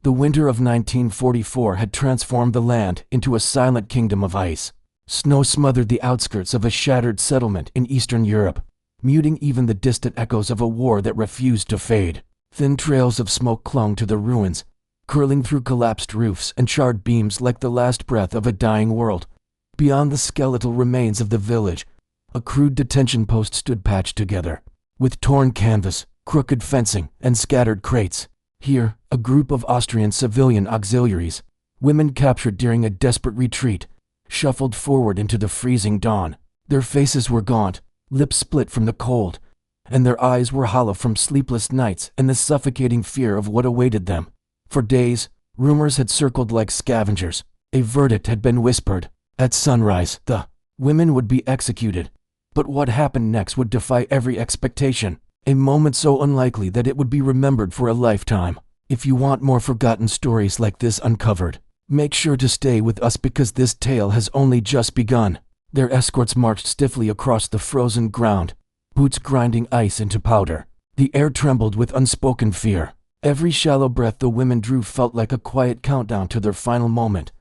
The winter of 1944 had transformed the land into a silent kingdom of ice. Snow smothered the outskirts of a shattered settlement in Eastern Europe, muting even the distant echoes of a war that refused to fade. Thin trails of smoke clung to the ruins, curling through collapsed roofs and charred beams like the last breath of a dying world. Beyond the skeletal remains of the village, a crude detention post stood patched together, with torn canvas, crooked fencing, and scattered crates. Here, a group of Austrian civilian auxiliaries, women captured during a desperate retreat, shuffled forward into the freezing dawn. Their faces were gaunt, lips split from the cold, and their eyes were hollow from sleepless nights and the suffocating fear of what awaited them. For days, rumors had circled like scavengers. A verdict had been whispered. At sunrise, the women would be executed. But what happened next would defy every expectation, a moment so unlikely that it would be remembered for a lifetime. If you want more forgotten stories like this uncovered, make sure to stay with us because this tale has only just begun. Their escorts marched stiffly across the frozen ground, boots grinding ice into powder. The air trembled with unspoken fear. Every shallow breath the women drew felt like a quiet countdown to their final moment.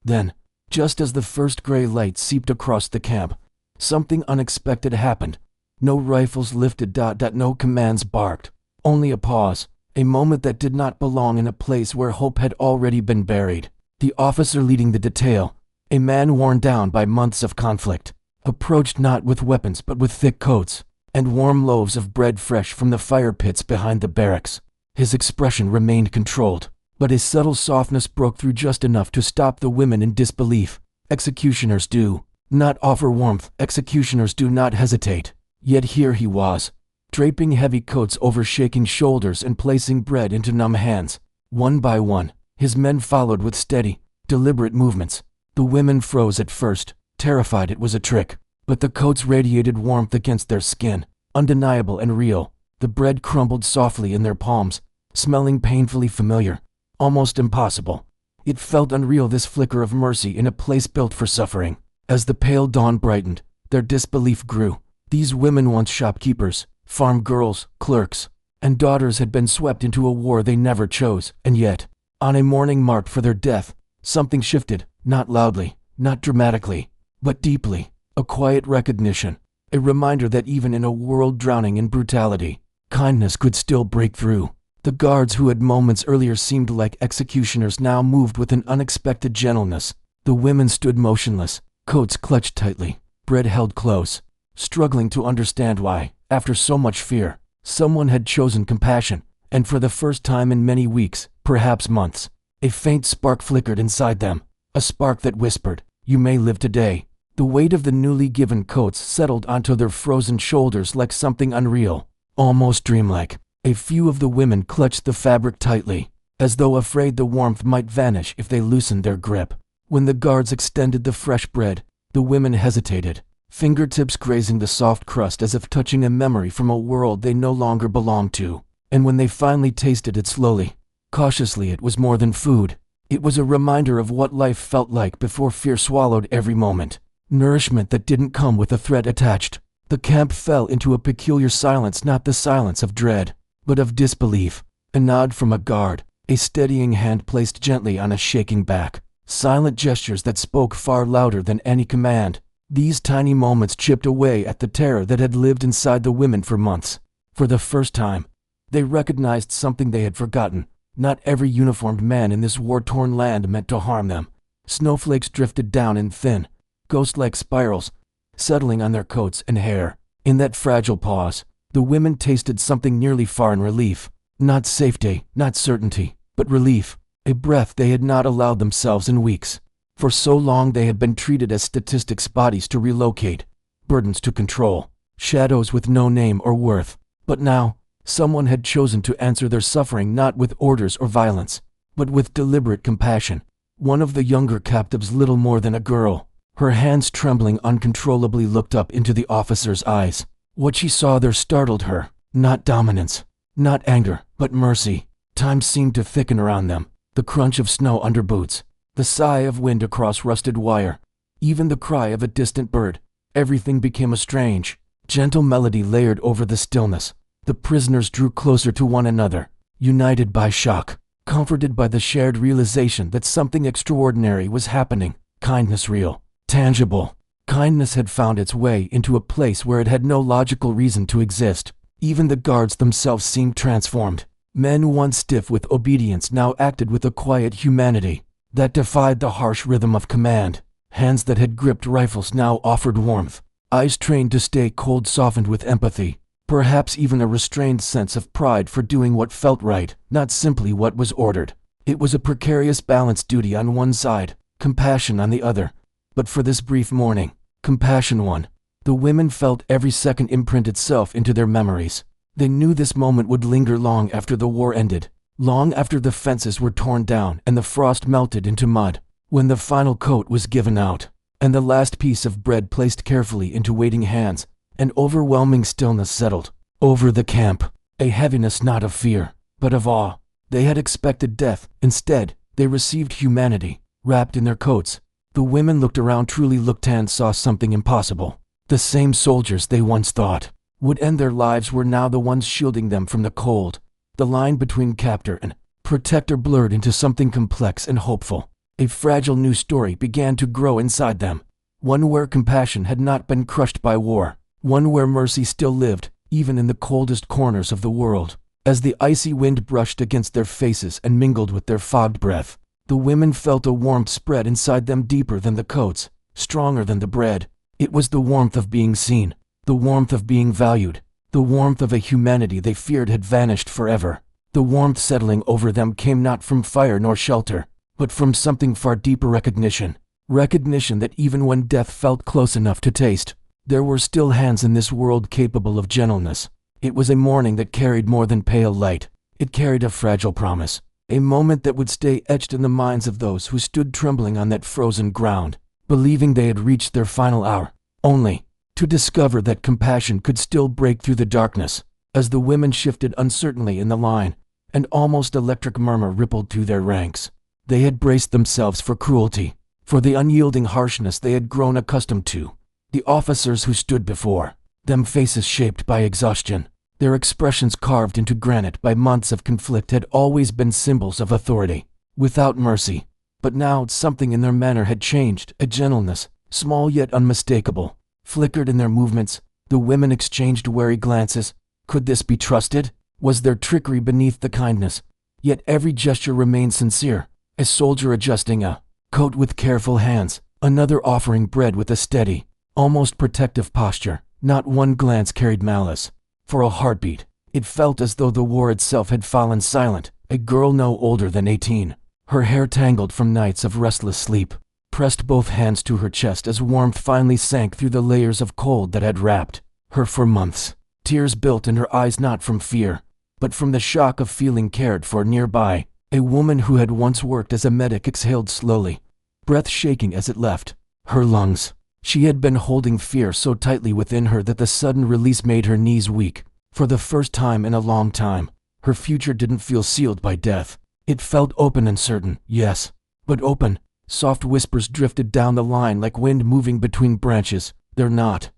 Then, just as the first gray light seeped across the camp, something unexpected happened. No rifles lifted, no commands barked. Only a pause, a moment that did not belong in a place where hope had already been buried. The officer leading the detail, a man worn down by months of conflict, approached not with weapons but with thick coats and warm loaves of bread fresh from the fire pits behind the barracks. His expression remained controlled, but his subtle softness broke through just enough to stop the women in disbelief. Executioners do not offer warmth. Executioners do not hesitate. Yet here he was, draping heavy coats over shaking shoulders and placing bread into numb hands. One by one, his men followed with steady, deliberate movements. The women froze at first, terrified it was a trick, but the coats radiated warmth against their skin, undeniable and real. The bread crumbled softly in their palms, smelling painfully familiar, almost impossible. It felt unreal, this flicker of mercy in a place built for suffering. As the pale dawn brightened, their disbelief grew. These women, once shopkeepers, farm girls, clerks, and daughters, had been swept into a war they never chose, and yet, on a morning marked for their death, something shifted, not loudly, not dramatically, but deeply. A quiet recognition, a reminder that even in a world drowning in brutality, kindness could still break through. The guards who had moments earlier seemed like executioners now moved with an unexpected gentleness. The women stood motionless, coats clutched tightly, bread held close, struggling to understand why, after so much fear, someone had chosen compassion. And for the first time in many weeks, perhaps months, a faint spark flickered inside them, a spark that whispered, "You may live today." The weight of the newly given coats settled onto their frozen shoulders like something unreal, almost dreamlike. A few of the women clutched the fabric tightly, as though afraid the warmth might vanish if they loosened their grip. When the guards extended the fresh bread, the women hesitated, fingertips grazing the soft crust as if touching a memory from a world they no longer belonged to. And when they finally tasted it slowly, cautiously, it was more than food. It was a reminder of what life felt like before fear swallowed every moment. Nourishment that didn't come with a threat attached. The camp fell into a peculiar silence, not the silence of dread, but of disbelief. A nod from a guard, a steadying hand placed gently on a shaking back. Silent gestures that spoke far louder than any command. These tiny moments chipped away at the terror that had lived inside the women for months. For the first time, they recognized something they had forgotten. Not every uniformed man in this war-torn land meant to harm them. Snowflakes drifted down in thin, ghost-like spirals, settling on their coats and hair. In that fragile pause, the women tasted something nearly foreign: relief. Not safety, not certainty, but relief. A breath they had not allowed themselves in weeks. For so long they had been treated as statistics, bodies to relocate, burdens to control, shadows with no name or worth. But now, someone had chosen to answer their suffering not with orders or violence, but with deliberate compassion. One of the younger captives, little more than a girl, her hands trembling uncontrollably, looked up into the officer's eyes. What she saw there startled her. Not dominance, not anger, but mercy. Time seemed to thicken around them. The crunch of snow under boots, the sigh of wind across rusted wire, even the cry of a distant bird. Everything became a strange, gentle melody layered over the stillness. The prisoners drew closer to one another, united by shock. comforted by the shared realization that something extraordinary was happening. Kindness real, tangible. Kindness had found its way into a place where it had no logical reason to exist. Even the guards themselves seemed transformed. Men once stiff with obedience now acted with a quiet humanity that defied the harsh rhythm of command. Hands that had gripped rifles now offered warmth. Eyes trained to stay cold softened with empathy. Perhaps even a restrained sense of pride for doing what felt right, not simply what was ordered. It was a precarious balance, duty on one side, compassion on the other. But for this brief morning, compassion won. The women felt every second imprint itself into their memories. They knew this moment would linger long after the war ended, long after the fences were torn down and the frost melted into mud. When the final coat was given out, and the last piece of bread placed carefully into waiting hands, an overwhelming stillness settled over the camp, a heaviness not of fear, but of awe. They had expected death. Instead, they received humanity, wrapped in their coats. The women looked around, truly looked, and saw something impossible. The same soldiers they once thought would end their lives were now the ones shielding them from the cold. The line between captor and protector blurred into something complex and hopeful. A fragile new story began to grow inside them, one where compassion had not been crushed by war, one where mercy still lived, even in the coldest corners of the world. As the icy wind brushed against their faces and mingled with their fogged breath, the women felt a warmth spread inside them, deeper than the coats, stronger than the bread. It was the warmth of being seen, the warmth of being valued, the warmth of a humanity they feared had vanished forever. The warmth settling over them came not from fire nor shelter, but from something far deeper: recognition. Recognition that even when death felt close enough to taste, there were still hands in this world capable of gentleness. It was a morning that carried more than pale light. It carried a fragile promise, a moment that would stay etched in the minds of those who stood trembling on that frozen ground, believing they had reached their final hour, only to discover that compassion could still break through the darkness. As the women shifted uncertainly in the line, an almost electric murmur rippled through their ranks. They had braced themselves for cruelty, for the unyielding harshness they had grown accustomed to. The officers who stood before them, faces shaped by exhaustion, their expressions carved into granite by months of conflict, had always been symbols of authority, without mercy. But now something in their manner had changed. A gentleness, small yet unmistakable, flickered in their movements. The women exchanged wary glances. Could this be trusted? Was there trickery beneath the kindness? Yet every gesture remained sincere. A soldier adjusting a coat with careful hands, another offering bread with a steady, almost protective posture. Not one glance carried malice. For a heartbeat, it felt as though the war itself had fallen silent. A girl no older than 18, her hair tangled from nights of restless sleep, pressed both hands to her chest as warmth finally sank through the layers of cold that had wrapped her for months. Tears built in her eyes, not from fear, but from the shock of feeling cared for nearby. A woman who had once worked as a medic exhaled slowly, breath shaking as it left her lungs. She had been holding fear so tightly within her that the sudden release made her knees weak. For the first time in a long time, her future didn't feel sealed by death. It felt open and certain, yes, but open. Soft whispers drifted down the line like wind moving between branches. They're not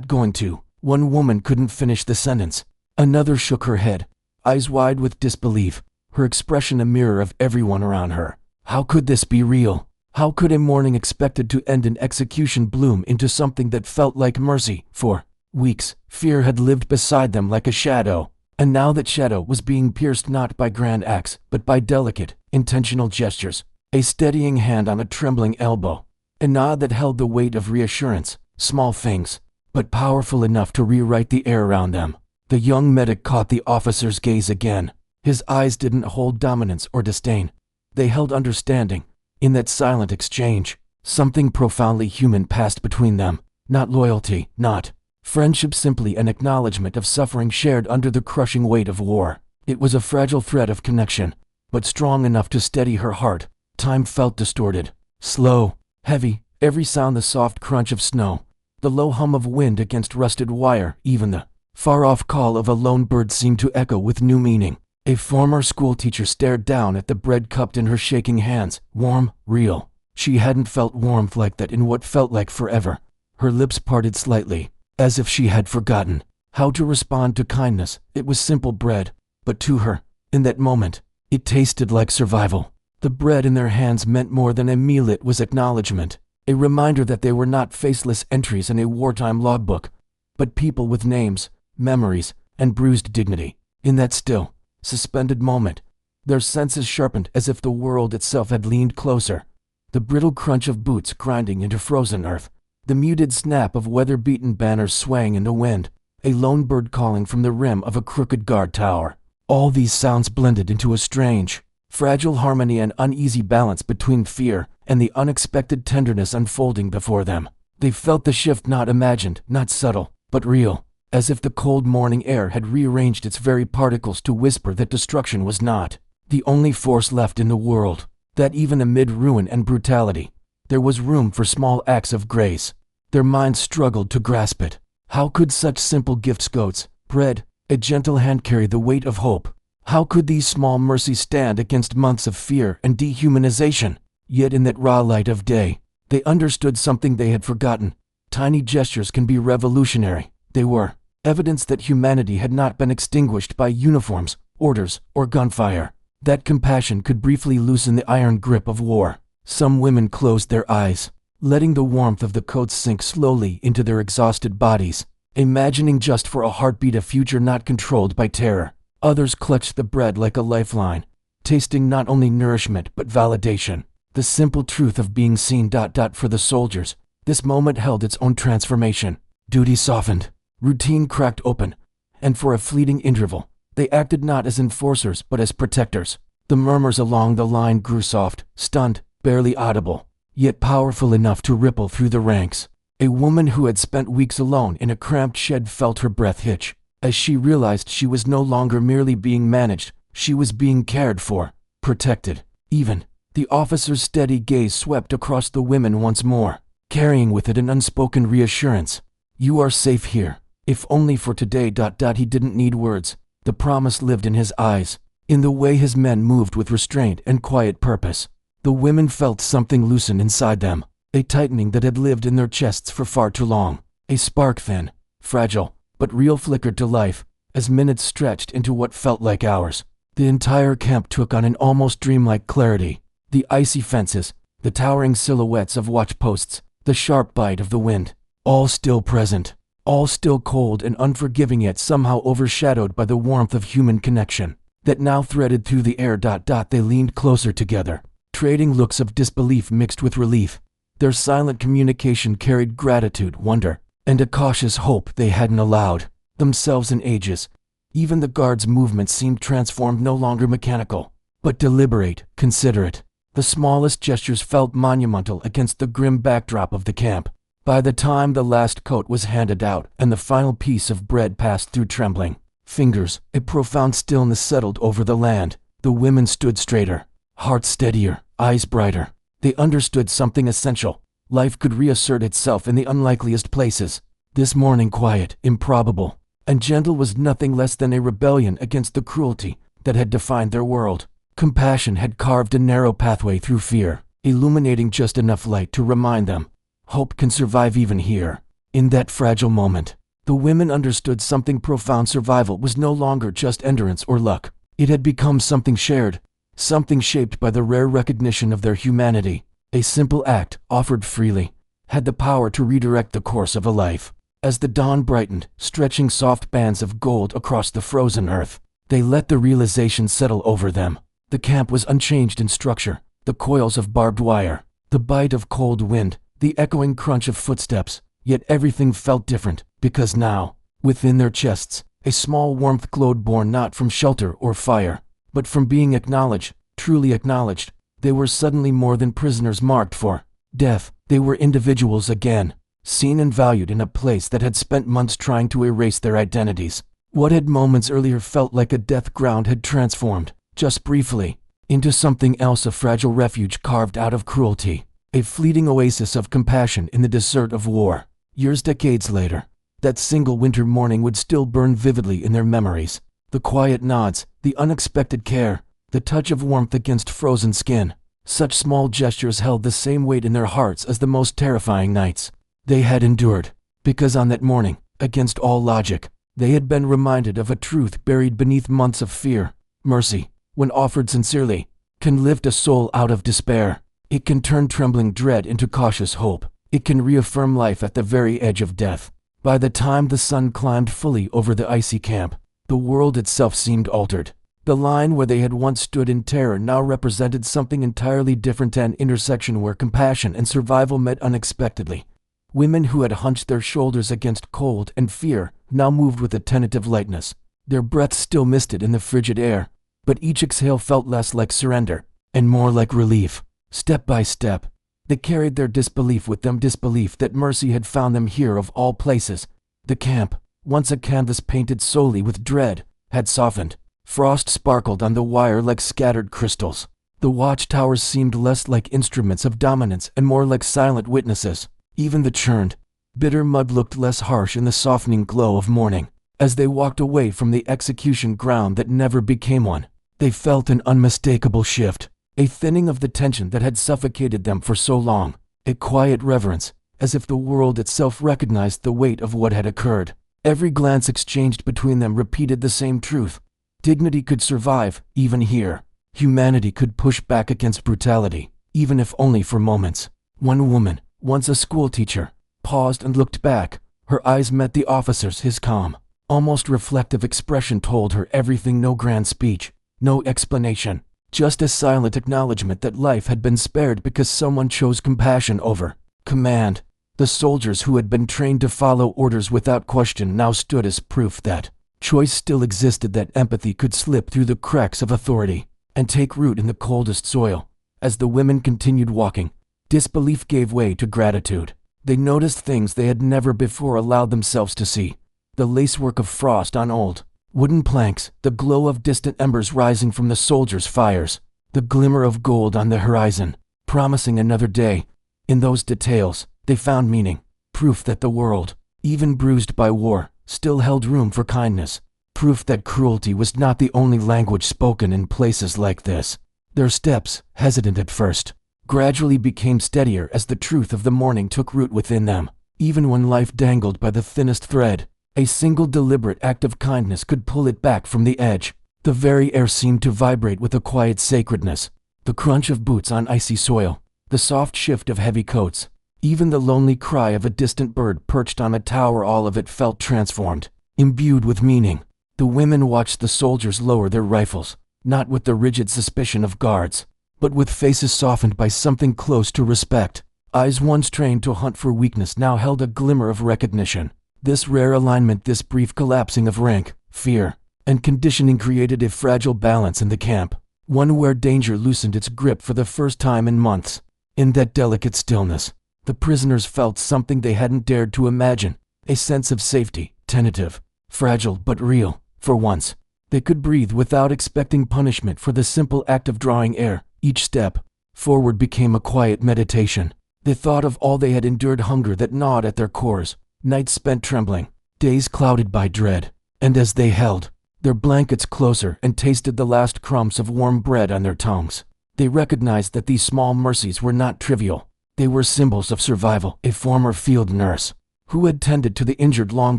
going to. One woman couldn't finish the sentence. Another shook her head, eyes wide with disbelief, her expression a mirror of everyone around her. How could this be real? How could a morning expected to end in execution bloom into something that felt like mercy? For weeks, fear had lived beside them like a shadow, and now that shadow was being pierced not by grand acts, but by delicate, intentional gestures. A steadying hand on a trembling elbow, a nod that held the weight of reassurance. Small things, but powerful enough to rewrite the air around them. The young medic caught the officer's gaze again. His eyes didn't hold dominance or disdain. They held understanding. In that silent exchange, something profoundly human passed between them. Not loyalty, not friendship, simply an acknowledgement of suffering shared under the crushing weight of war. It was a fragile thread of connection, but strong enough to steady her heart. Time felt distorted, slow, heavy. Every sound, the soft crunch of snow, the low hum of wind against rusted wire, even the far-off call of a lone bird seemed to echo with new meaning. A former schoolteacher stared down at the bread cupped in her shaking hands. Warm, real. She hadn't felt warmth like that in what felt like forever. Her lips parted slightly, as if she had forgotten how to respond to kindness. It was simple bread, but to her, in that moment, It tasted like survival. The bread in their hands meant more than a meal, it was acknowledgement, a reminder that they were not faceless entries in a wartime logbook, but people with names, memories, and bruised dignity. In that still, suspended moment, their senses sharpened as if the world itself had leaned closer. The brittle crunch of boots grinding into frozen earth, the muted snap of weather-beaten banners swaying in the wind, a lone bird calling from the rim of a crooked guard tower. All these sounds blended into a strange, fragile harmony and uneasy balance between fear and the unexpected tenderness unfolding before them. They felt the shift, not imagined, not subtle, but real, as if the cold morning air had rearranged its very particles to whisper that destruction was not the only force left in the world, that even amid ruin and brutality, there was room for small acts of grace. Their minds struggled to grasp it. How could such simple gifts, goats, bread, a gentle hand, carry the weight of hope? How could these small mercies stand against months of fear and dehumanization? Yet in that raw light of day, they understood something they had forgotten. Tiny gestures can be revolutionary. They were evidence that humanity had not been extinguished by uniforms, orders, or gunfire. That compassion could briefly loosen the iron grip of war. Some women closed their eyes, letting the warmth of the coats sink slowly into their exhausted bodies, imagining just for a heartbeat a future not controlled by terror. Others clutched the bread like a lifeline, tasting not only nourishment but validation, the simple truth of being seen. For the soldiers, this moment held its own transformation. Duty softened, routine cracked open, and for a fleeting interval, they acted not as enforcers but as protectors. The murmurs along the line grew soft, stunned, barely audible, yet powerful enough to ripple through the ranks. A woman who had spent weeks alone in a cramped shed felt her breath hitch. As she realized she was no longer merely being managed, she was being cared for, protected. Even the officer's steady gaze swept across the women once more, carrying with it an unspoken reassurance. You are safe here, if only for today. He didn't need words. The promise lived in his eyes, in the way his men moved with restraint and quiet purpose. The women felt something loosen inside them, a tightening that had lived in their chests for far too long. A spark, thin, fragile, but real, flickered to life as minutes stretched into what felt like hours. The entire camp took on an almost dreamlike clarity. The icy fences, the towering silhouettes of watchposts, the sharp bite of the wind, all still present, all still cold and unforgiving, yet somehow overshadowed by the warmth of human connection that now threaded through the air. They leaned closer together, trading looks of disbelief mixed with relief. Their silent communication carried gratitude, wonder, and a cautious hope they hadn't allowed themselves in ages. Even the guards' movements seemed transformed, no longer mechanical, but deliberate, considerate. The smallest gestures felt monumental against the grim backdrop of the camp. By the time the last coat was handed out and the final piece of bread passed through trembling fingers, a profound stillness settled over the land. The women stood straighter, hearts steadier, eyes brighter. They understood something essential. Life could reassert itself in the unlikeliest places. This morning, quiet, improbable, and gentle, was nothing less than a rebellion against the cruelty that had defined their world. Compassion had carved a narrow pathway through fear, illuminating just enough light to remind them hope can survive even here. In that fragile moment, the women understood something profound. Survival was no longer just endurance or luck. It had become something shared, something shaped by the rare recognition of their humanity. A simple act, offered freely, had the power to redirect the course of a life. As the dawn brightened, stretching soft bands of gold across the frozen earth, they let the realization settle over them. The camp was unchanged in structure. The coils of barbed wire, the bite of cold wind, the echoing crunch of footsteps. Yet everything felt different, because now, within their chests, a small warmth glowed, born not from shelter or fire, but from being acknowledged, truly acknowledged. They were suddenly more than prisoners marked for death. They were individuals again, seen and valued in a place that had spent months trying to erase their identities. What had moments earlier felt like a death ground had transformed, just briefly, into something else, a fragile refuge carved out of cruelty, a fleeting oasis of compassion in the desert of war. Years, decades later, that single winter morning would still burn vividly in their memories. The quiet nods, the unexpected care, the touch of warmth against frozen skin. Such small gestures held the same weight in their hearts as the most terrifying nights they had endured, because on that morning, against all logic, they had been reminded of a truth buried beneath months of fear. Mercy when offered sincerely, can lift a soul out of despair. It can turn trembling dread into cautious hope. It can reaffirm life at the very edge of death. By the time the sun climbed fully over the icy camp, the world itself seemed altered. The line where they had once stood in terror now represented something entirely different, an intersection where compassion and survival met unexpectedly. Women who had hunched their shoulders against cold and fear now moved with a tentative lightness. Their breath still misted in the frigid air, but each exhale felt less like surrender and more like relief. Step by step, they carried their disbelief with them, disbelief that mercy had found them here of all places. The camp, once a canvas painted solely with dread, had softened. Frost sparkled on the wire like scattered crystals. The watchtowers seemed less like instruments of dominance and more like silent witnesses. Even the churned, bitter mud looked less harsh in the softening glow of morning. As they walked away from the execution ground that never became one, they felt an unmistakable shift. A thinning of the tension that had suffocated them for so long, a quiet reverence, as if the world itself recognized the weight of what had occurred. Every glance exchanged between them repeated the same truth. Dignity could survive, even here. Humanity could push back against brutality, even if only for moments. One woman, once a schoolteacher, paused and looked back. Her eyes met the officer's. His calm, almost reflective expression told her everything. No grand speech, no explanation. Just a silent acknowledgement that life had been spared because someone chose compassion over command. The soldiers who had been trained to follow orders without question now stood as proof that choice still existed, that empathy could slip through the cracks of authority and take root in the coldest soil. As the women continued walking, disbelief gave way to gratitude. They noticed things they had never before allowed themselves to see. The lacework of frost on old wooden planks, the glow of distant embers rising from the soldiers' fires, the glimmer of gold on the horizon, promising another day. In those details, they found meaning, proof that the world, even bruised by war, still held room for kindness, proof that cruelty was not the only language spoken in places like this. Their steps, hesitant at first, gradually became steadier as the truth of the morning took root within them. Even when life dangled by the thinnest thread, a single deliberate act of kindness could pull it back from the edge. The very air seemed to vibrate with a quiet sacredness. The crunch of boots on icy soil, the soft shift of heavy coats, even the lonely cry of a distant bird perched on a tower, all of it felt transformed, imbued with meaning. The women watched the soldiers lower their rifles, not with the rigid suspicion of guards, but with faces softened by something close to respect. Eyes once trained to hunt for weakness now held a glimmer of recognition. This rare alignment, this brief collapsing of rank, fear, and conditioning created a fragile balance in the camp, one where danger loosened its grip for the first time in months. In that delicate stillness, the prisoners felt something they hadn't dared to imagine, a sense of safety, tentative, fragile but real. For once, they could breathe without expecting punishment for the simple act of drawing air. Each step forward became a quiet meditation. They thought of all they had endured, hunger that gnawed at their cores, nights spent trembling, days clouded by dread, and as they held their blankets closer and tasted the last crumbs of warm bread on their tongues, they recognized that these small mercies were not trivial. They were symbols of survival. A former field nurse, who had tended to the injured long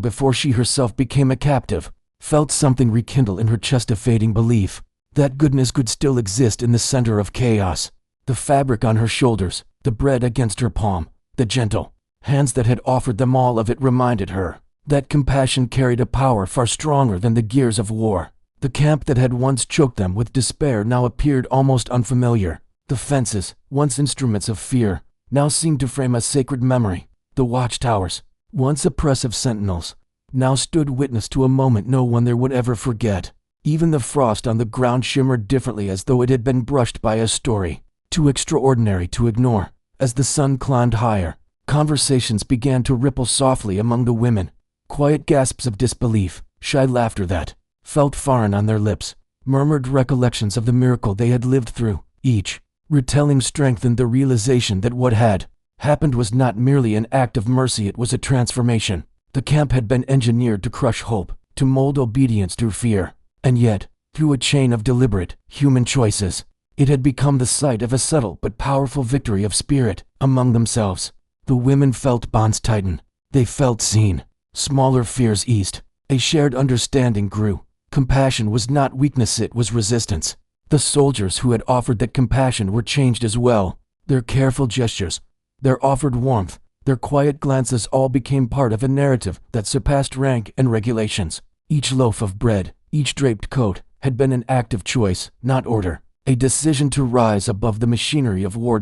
before she herself became a captive, felt something rekindle in her chest, a fading belief that goodness could still exist in the center of chaos. The fabric on her shoulders, the bread against her palm, the gentle hands that had offered them all of it reminded her that compassion carried a power far stronger than the gears of war. The camp that had once choked them with despair now appeared almost unfamiliar. The fences, once instruments of fear, now seemed to frame a sacred memory. The watchtowers, once oppressive sentinels, now stood witness to a moment no one there would ever forget. Even the frost on the ground shimmered differently, as though it had been brushed by a story too extraordinary to ignore. As the sun climbed higher, conversations began to ripple softly among the women. Quiet gasps of disbelief, shy laughter that felt foreign on their lips, murmured recollections of the miracle they had lived through. Each retelling strengthened the realization that what had happened was not merely an act of mercy, it was a transformation. The camp had been engineered to crush hope, to mold obedience through fear, and yet, through a chain of deliberate, human choices, it had become the site of a subtle but powerful victory of spirit. Among themselves, the women felt bonds tighten. They felt seen. Smaller fears eased. A shared understanding grew. Compassion was not weakness, it was resistance. The soldiers who had offered that compassion were changed as well. Their careful gestures, their offered warmth, their quiet glances all became part of a narrative that surpassed rank and regulations. Each loaf of bread, each draped coat, had been an act of choice, not order. A decision to rise above the machinery of war.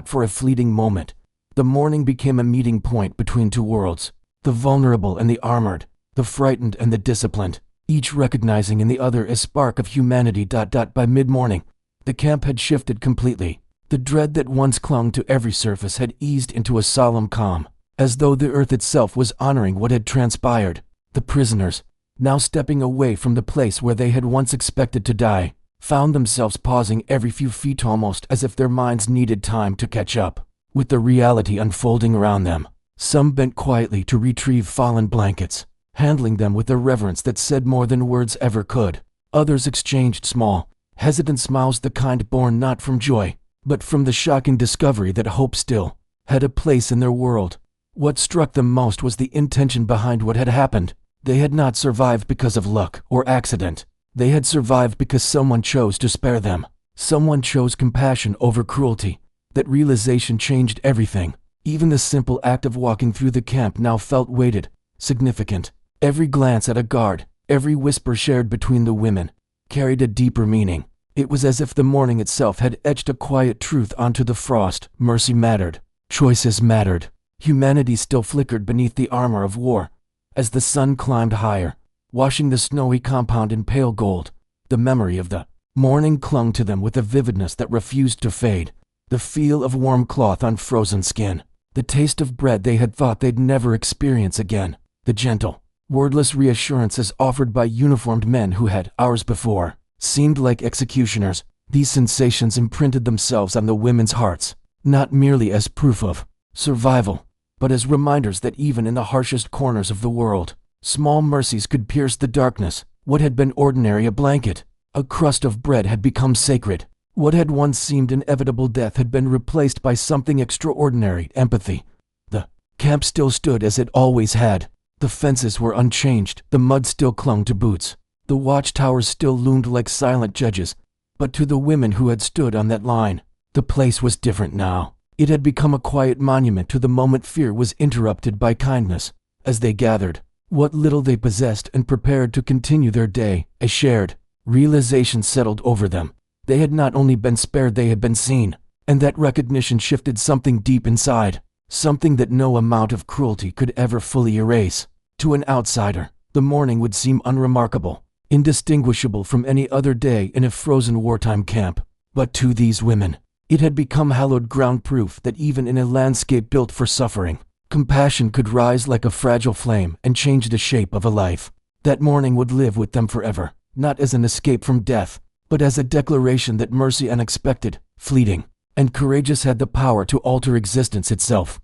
For a fleeting moment, the morning became a meeting point between two worlds, the vulnerable and the armored, the frightened and the disciplined, each recognizing in the other a spark of humanity. By mid-morning, the camp had shifted completely. The dread that once clung to every surface had eased into a solemn calm, as though the earth itself was honoring what had transpired. The prisoners, now stepping away from the place where they had once expected to die, found themselves pausing every few feet, almost as if their minds needed time to catch up with the reality unfolding around them. Some bent quietly to retrieve fallen blankets, handling them with a reverence that said more than words ever could. Others exchanged small, hesitant smiles, the kind born not from joy, but from the shocking discovery that hope still had a place in their world. What struck them most was the intention behind what had happened. They had not survived because of luck or accident. They had survived because someone chose to spare them. Someone chose compassion over cruelty. That realization changed everything. Even the simple act of walking through the camp now felt weighted, significant. Every glance at a guard, every whisper shared between the women, carried a deeper meaning. It was as if the morning itself had etched a quiet truth onto the frost. Mercy mattered. Choices mattered. Humanity still flickered beneath the armor of war. As the sun climbed higher, washing the snowy compound in pale gold, the memory of the morning clung to them with a vividness that refused to fade. The feel of warm cloth on frozen skin, the taste of bread they had thought they'd never experience again, the gentle, wordless reassurances offered by uniformed men who had, hours before, seemed like executioners. These sensations imprinted themselves on the women's hearts, not merely as proof of survival, but as reminders that even in the harshest corners of the world, small mercies could pierce the darkness. What had been ordinary, a blanket, a crust of bread, had become sacred. What had once seemed inevitable, death, had been replaced by something extraordinary, empathy. The camp still stood as it always had. The fences were unchanged, the mud still clung to boots. The watchtowers still loomed like silent judges. But to the women who had stood on that line, the place was different now. It had become a quiet monument to the moment fear was interrupted by kindness. As they gathered what little they possessed and prepared to continue their day, a shared realization settled over them. They had not only been spared, they had been seen, and that recognition shifted something deep inside, something that no amount of cruelty could ever fully erase. To an outsider, the morning would seem unremarkable, indistinguishable from any other day in a frozen wartime camp. But to these women, it had become hallowed ground, proof that even in a landscape built for suffering, compassion could rise like a fragile flame and change the shape of a life. That morning would live with them forever, not as an escape from death, but as a declaration that mercy, unexpected, fleeting, and courageous, had the power to alter existence itself.